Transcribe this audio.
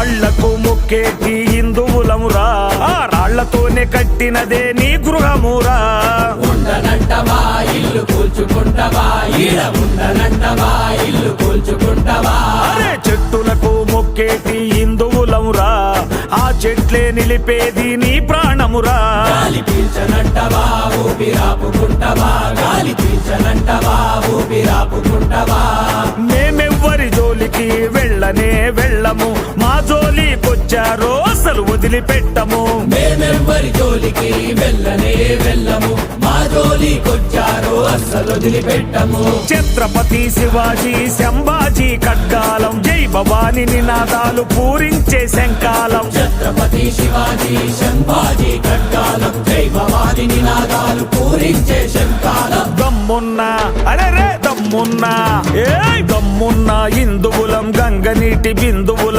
రాళ్లకు మొక్కేటి హిందువులమురా, ఆ రాళ్లతోనే కట్టినదే నీ గృహమురా. ఉండనంటవా ఇల్లు కూల్చుకుంటవా, ఈడ ఉండనంటవా ఇల్లు కూల్చుకుంటవా. అరే చెట్టులకు మొక్కేటి హిందువులమురా, ఆ చెట్లే నిలిపేది నీ ప్రాణమురా. గాలి పీల్చనంటవా ఊపిరాపుకుంటవా, గాలి పీల్చనంటవా ఊపిరాపుకుంటవా. మేమెవ్వరి జోలికి వెళ్ళనే వెళ్ళము, మా జోలికొచ్చారో అసలు వదిలిపెట్టము. మేమెవ్వరి జోలికి వెళ్ళనే వెళ్ళము, మా జోలికొచ్చారో అస్సలు వదిలిపెట్టము. ఛత్రపతి శివాజీ సంభాజీ ఖడ్గాలం, జై భవాని నినాదాలు పూరించే శంకాలం. ఛత్రపతి శివాజీ సంభాజీ ఖడ్గాలం, జై భవాని నినాదాలు పూరించే శంకాలం. దమ్మున్నా అరే దమ్మున్నా, ఏ దమ్మున్నా హిందువులం గంగ నీటి బిందువులం.